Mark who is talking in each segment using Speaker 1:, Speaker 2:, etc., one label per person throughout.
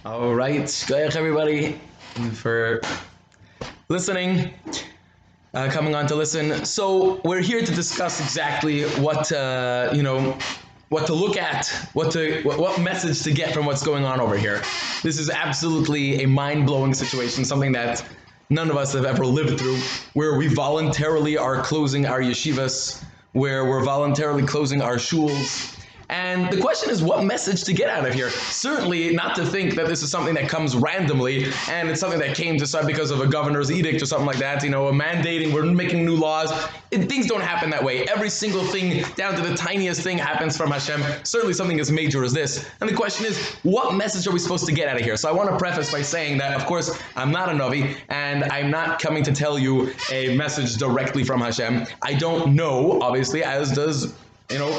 Speaker 1: All right, shkoyach everybody for listening, coming on to listen. So we're here to discuss exactly what what to look at, what message to get from what's going on over here. This is absolutely a mind-blowing situation, something that none of us have ever lived through, where we voluntarily are closing our yeshivas, where we're voluntarily closing our shuls. And the question is, what message to get out of here? Certainly not to think that this is something that comes randomly and it's something that came to us because of a governor's edict or something like that, a mandating, we're making new laws. Things don't happen that way. Every single thing, down to the tiniest thing, happens from Hashem. Certainly something as major as this. And the question is, what message are we supposed to get out of here? So I want to preface by saying that, of course, I'm not a Navi, and I'm not coming to tell you a message directly from Hashem. I don't know, obviously, as does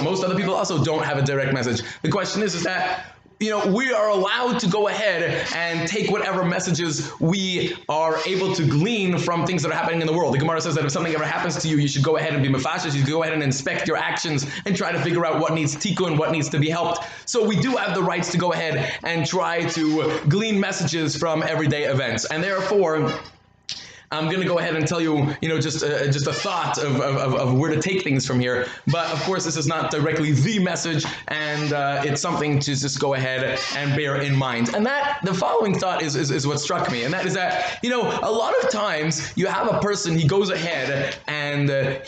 Speaker 1: most other people also don't have a direct message. The question is that, we are allowed to go ahead and take whatever messages we are able to glean from things that are happening in the world. The Gemara says that if something ever happens to you, you should go ahead and be mefashish. You should go ahead and inspect your actions and try to figure out what needs tikkun, what needs to be helped. So we do have the rights to go ahead and try to glean messages from everyday events. And therefore, I'm going to go ahead and tell you, just a thought of where to take things from here. But of course, this is not directly the message, and it's something to just go ahead and bear in mind. And that, the following thought is what struck me, and that is that, a lot of times you have a person, he goes ahead and a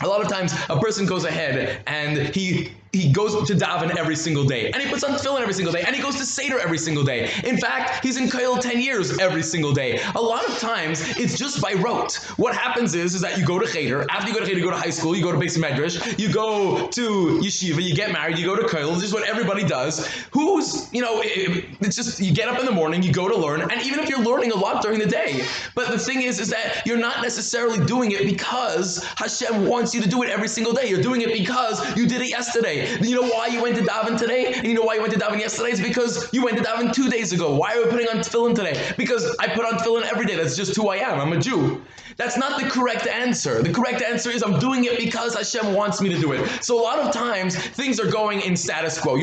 Speaker 1: lot of times a person goes ahead and he goes to daven every single day, and he puts on tefillin every single day, and he goes to Seder every single day. In fact, he's in Koil 10 years every single day. A lot of times, it's just by rote. What happens is that you go to Cheder, after you go to Cheder, you go to high school, you go to Beis Medrash, you go to Yeshiva, you get married, you go to Koil. This is what everybody does. It's just, you get up in the morning, you go to learn, and even if you're learning a lot during the day, but the thing is that you're not necessarily doing it because Hashem wants you to do it every single day. You're doing it because you did it yesterday. You know why you went to daven today? And you know why you went to daven yesterday? It's because you went to daven 2 days ago. Why are we putting on tefillin today? Because I put on tefillin every day. That's just who I am. I'm a Jew. That's not the correct answer. The correct answer is I'm doing it because Hashem wants me to do it. So a lot of times, things are going in status quo.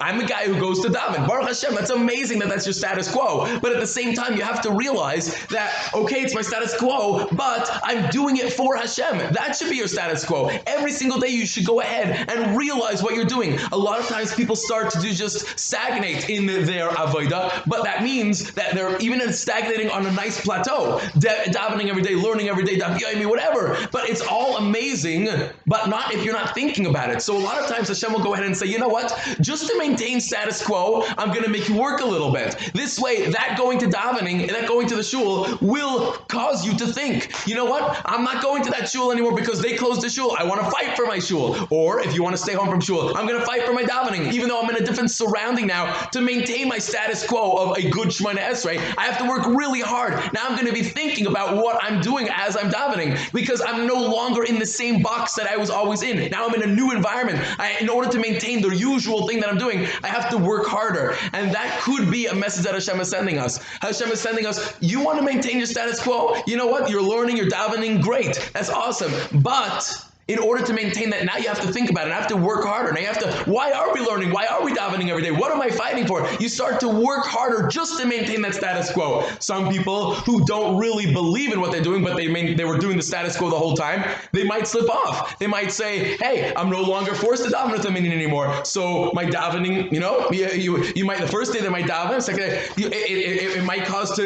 Speaker 1: I'm a guy who goes to daven. Baruch Hashem, that's amazing that that's your status quo. But at the same time, you have to realize that, okay, it's my status quo, but I'm doing it for Hashem. That should be your status quo. Every single day, you should go ahead and realize what you're doing. A lot of times, people start to just stagnate in their avodah, but that means that they're even stagnating on a nice plateau, davening every day, learning every day, whatever. But it's all amazing, but not if you're not thinking about it. So a lot of times Hashem will go ahead and say, you know what? Just to maintain status quo, I'm going to make you work a little bit. This way, that going to davening, that going to the shul will cause you to think, you know what? I'm not going to that shul anymore because they closed the shul. I want to fight for my shul. Or if you want to stay home from shul, I'm going to fight for my davening. Even though I'm in a different surrounding now, to maintain my status quo of a good Shemona Esrei, I have to work really hard. Now I'm going to be thinking about what I'm doing as I'm davening, because I'm no longer in the same box that I was always in. Now I'm in a new environment. In order to maintain the usual thing that I'm doing, I have to work harder. And that could be a message that Hashem is sending us. Hashem is sending us, you want to maintain your status quo? You know what? You're learning, you're davening, great. That's awesome. But in order to maintain that, now you have to think about it. I have to work harder. Now you have to, why are we learning? Why are we davening every day? What am I fighting for? You start to work harder just to maintain that status quo. Some people who don't really believe in what they're doing, but they were doing the status quo the whole time, they might slip off. They might say, hey, I'm no longer forced to daven with the minyan anymore. So my davening, you might, the first day they might daven, second day, it might cause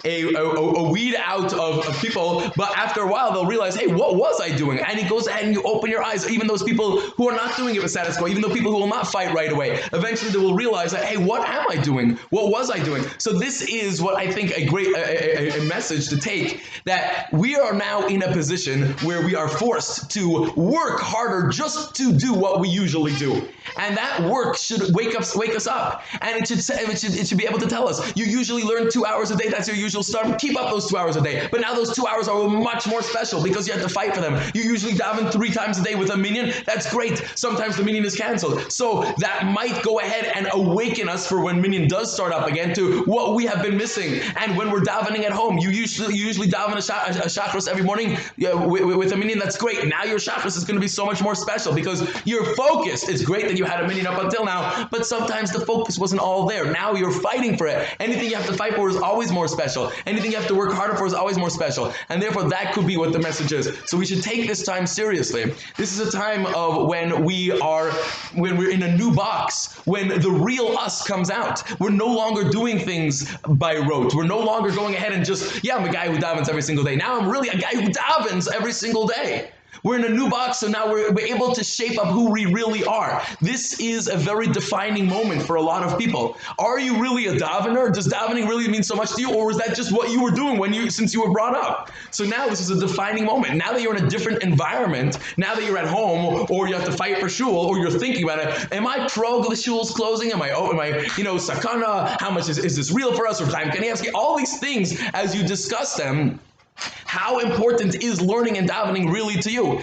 Speaker 1: a weed out of people, but after a while they'll realize, hey, what was I doing? And he goes ahead and you open your eyes, even those people who are not doing it with status quo, even though people who will not fight right away, eventually they will realize that, hey, what am I doing? What was I doing? So this is what I think a message to take, that we are now in a position where we are forced to work harder just to do what we usually do. And that work should wake us up. And it should be able to tell us, you usually learn 2 hours a day, that's your usual start. Keep up those 2 hours a day. But now those 2 hours are much more special because you have to fight for them. You usually usually daven 3 times a day with a minyan. That's great. Sometimes the minyan is canceled. So that might go ahead and awaken us for when minyan does start up again to what we have been missing. And when we're davening at home, you usually daven a shachris every morning with a minyan. That's great. Now your shachris is going to be so much more special because you're focused. It's great that you had a minyan up until now, but sometimes the focus wasn't all there. Now you're fighting for it. Anything you have to fight for is always more special. Anything you have to work harder for is always more special. And therefore that could be what the message is. So we should take this time seriously. This is a time of when we're in a new box, when the real us comes out. We're no longer doing things by rote. We're no longer going ahead and just, yeah, I'm a guy who davens every single day. Now I'm really a guy who davens every single day. We're in a new box, so now we're able to shape up who we really are. This is a very defining moment for a lot of people. Are you really a davener? Does davening really mean so much to you, or was that just what you were doing since you were brought up? So now this is a defining moment. Now that you're in a different environment, now that you're at home, or you have to fight for shul, or you're thinking about it, am I pro the shul's closing? Am I sakana? How much is this real for us? Or time Kanievsky? All these things, as you discuss them, how important is learning and davening really to you?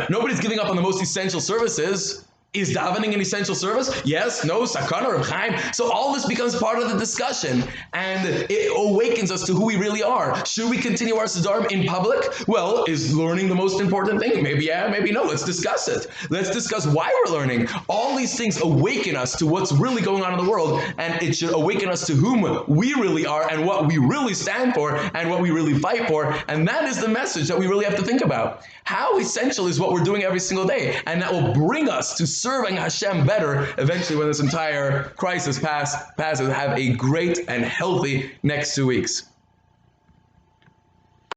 Speaker 1: Nobody's giving up on the most essential services. Is davening an essential service? Yes, no, sakana, Reb Chaim. So all this becomes part of the discussion, and it awakens us to who we really are. Should we continue our Siddharim in public? Well, is learning the most important thing? Maybe yeah, maybe no. Let's discuss it. Let's discuss why we're learning. All these things awaken us to what's really going on in the world, and it should awaken us to whom we really are and what we really stand for and what we really fight for. And that is the message that we really have to think about. How essential is what we're doing every single day? And that will bring us to serving Hashem better eventually when this entire crisis passes. Have a great and healthy next 2 weeks.